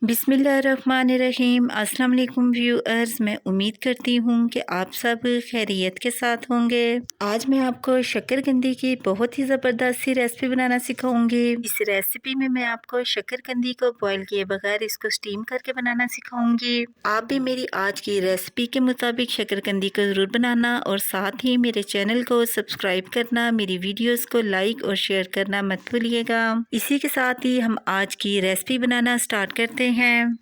बिस्मिल्लाहिर्रहमानिर्रहीम। अस्सलाम वालेकुम व्यूअर्स, मैं उम्मीद करती हूँ कि आप सब खैरियत के साथ होंगे। आज मैं आपको शक्करकंदी की बहुत ही ज़बरदस्त सी रेसिपी बनाना सिखाऊंगी। इस रेसिपी में मैं आपको शक्करकंदी को बॉईल किए बगैर इसको स्टीम करके बनाना सिखाऊंगी। आप भी मेरी आज की रेसिपी के मुताबिक शक्करकंदी को ज़रूर बनाना और साथ ही मेरे चैनल को सब्सक्राइब करना, मेरी वीडियोज़ को लाइक और शेयर करना मत भूलिएगा। इसी के साथ ही हम आज की रेसिपी बनाना स्टार्ट करते हैं।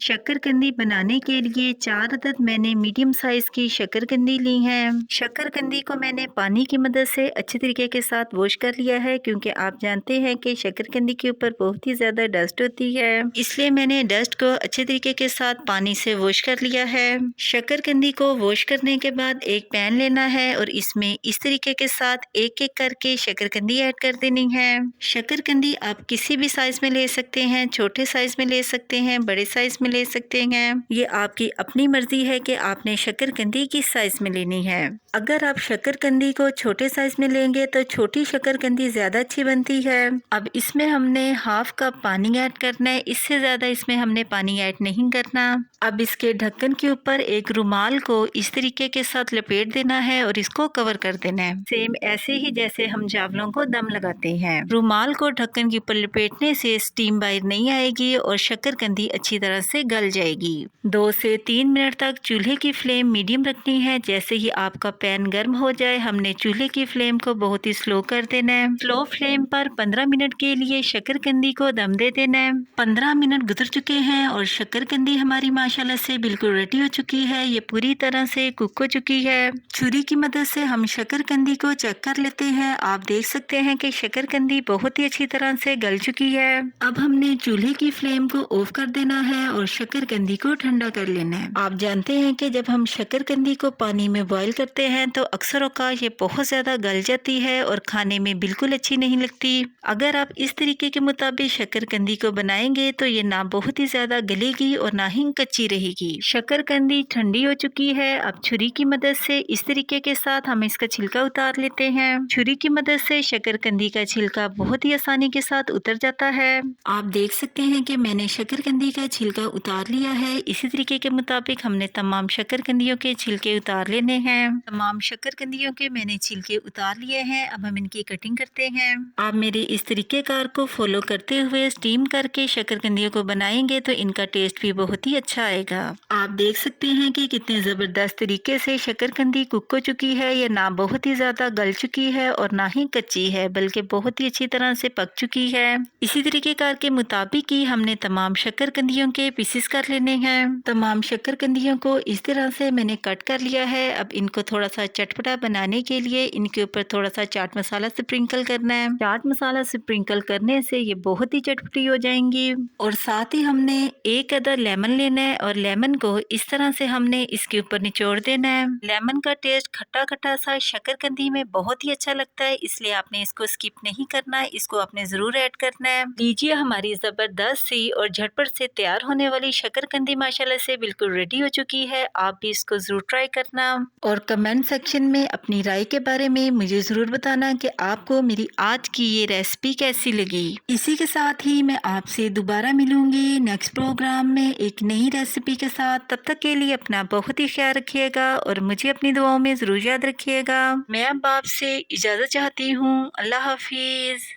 शक्करकंदी बनाने के लिए 4 अदद मैंने मीडियम साइज की शक्करकंदी ली है। शक्करकंदी को मैंने पानी की मदद से अच्छे तरीके के साथ वॉश कर लिया है, क्योंकि आप जानते हैं कि शक्करकंदी के ऊपर बहुत ही ज्यादा डस्ट होती है, इसलिए मैंने डस्ट को अच्छे तरीके के साथ पानी से वॉश कर लिया है। शक्करकंदी को वॉश करने के बाद एक पैन लेना है और इसमें इस तरीके के साथ एक एक करके शक्करकंदी ऐड कर देनी है। शक्करकंदी आप किसी भी साइज में ले सकते हैं, छोटे साइज में ले सकते हैं, बड़े साइज में ले सकते हैं। ये आपकी अपनी मर्जी है कि आपने शक्करकंदी किस साइज में लेनी है। अगर आप शक्करकंदी को छोटे साइज में लेंगे तो छोटी शक्करकंदी ज्यादा अच्छी बनती है। अब इसमें हमने हाफ कप पानी ऐड करना है, इससे ज्यादा इसमें हमने पानी ऐड नहीं करना। अब इसके ढक्कन के ऊपर एक रुमाल को इस तरीके के साथ लपेट देना है और इसको कवर कर देना है, सेम ऐसे ही जैसे हम चावलों को दम लगाते हैं। रुमाल को ढक्कन के ऊपर लपेटने से स्टीम बाहर नहीं आएगी और शक्करकंदी अच्छी तरह से गल जाएगी। 2 से 3 मिनट तक चूल्हे की फ्लेम मीडियम रखनी है। जैसे ही आपका पैन गर्म हो जाए, हमने चूल्हे की फ्लेम को बहुत ही स्लो कर देना है। स्लो फ्लेम पर 15 मिनट के लिए शक्करकंदी को दम दे देना है। 15 मिनट गुजर चुके हैं और शक्करकंदी हमारी माशाल्लाह से बिल्कुल रेडी हो चुकी है। ये पूरी तरह से कुक हो चुकी है। छुरी की मदद से हम शक्करकंदी को चेक कर लेते हैं। आप देख सकते हैं कि शक्करकंदी बहुत ही अच्छी तरह से गल चुकी है। अब हमने चूल्हे की फ्लेम को ऑफ कर देना है और शक्करकंदी को ठंडा कर लेना है। आप जानते हैं कि जब हम शक्करकंदी को पानी में बॉईल करते हैं तो अक्सर औकात ये बहुत ज्यादा गल जाती है और खाने में बिल्कुल अच्छी नहीं लगती। अगर आप इस तरीके के मुताबिक शक्करकंदी को बनाएंगे तो ये ना बहुत ही ज्यादा गलेगी और ना ही कच्ची रहेगी। शक्करकंदी ठंडी हो चुकी है। अब छुरी की मदद से इस तरीके के साथ हम इसका छिलका उतार लेते हैं। छुरी की मदद से शक्करकंदी का छिलका बहुत ही आसानी के साथ उतर जाता है। आप देख सकते हैं कि मैंने शक्करकंदी का छिलका उतार लिया है। इसी तरीके के मुताबिक हमने तमाम शक्करकंदियों के छिलके उतार लेने हैं। तमाम शक्करकंदियों के मैंने छिलके उतार लिए हैं। अब हम इनकी कटिंग करते हैं। आप मेरे इस तरीकेकार को फॉलो करते हुए स्टीम करके शक्करकंदियों को बनाएंगे तो इनका टेस्ट भी बहुत ही अच्छा आएगा। आप देख सकते हैं कि कितने जबरदस्त तरीके से शक्करकंदी कुक हो चुकी है। ये ना बहुत ही ज्यादा गल चुकी है और ना ही कच्ची है, बल्कि बहुत ही अच्छी तरह से पक चुकी है। इसी तरीकेकार के मुताबिक ही हमने तमाम शक्करकंदियों के पीसेस कर लेने हैं। तमाम शक्करकंदियों को इस तरह से मैंने कट कर लिया है। अब इनको थोड़ा सा चटपटा बनाने के लिए इनके ऊपर थोड़ा सा चाट मसाला स्प्रिंकल करना है। चाट मसाला स्प्रिंकल करने से ये बहुत ही चटपटी हो जाएंगी। और साथ ही हमने एक अदर लेमन लेना है और लेमन को इस तरह से हमने इसके ऊपर निचोड़ देना है। लेमन का टेस्ट खट्टा खट्टा सा शक्करकंदी में बहुत ही अच्छा लगता है, इसलिए आपने इसको स्किप नहीं करना है, इसको आपने जरूर ऐड करना है। लीजिए, हमारी जबरदस्त सी और झटपट से तैयार होने वाली शक्करकंदी माशाल्लाह से बिल्कुल रेडी हो चुकी है। आप भी इसको जरूर ट्राई करना और कमेंट सेक्शन में अपनी राय के बारे में मुझे जरूर बताना कि आपको मेरी आज की ये रेसिपी कैसी लगी। इसी के साथ ही मैं आपसे दोबारा मिलूंगी नेक्स्ट प्रोग्राम में एक नई रेसिपी के साथ। तब तक के लिए अपना बहुत ही ख्याल रखिएगा और मुझे अपनी दुआओं में जरूर याद रखिएगा। मैं अब आपसे इजाजत चाहती हूँ। अल्लाह हाफिज।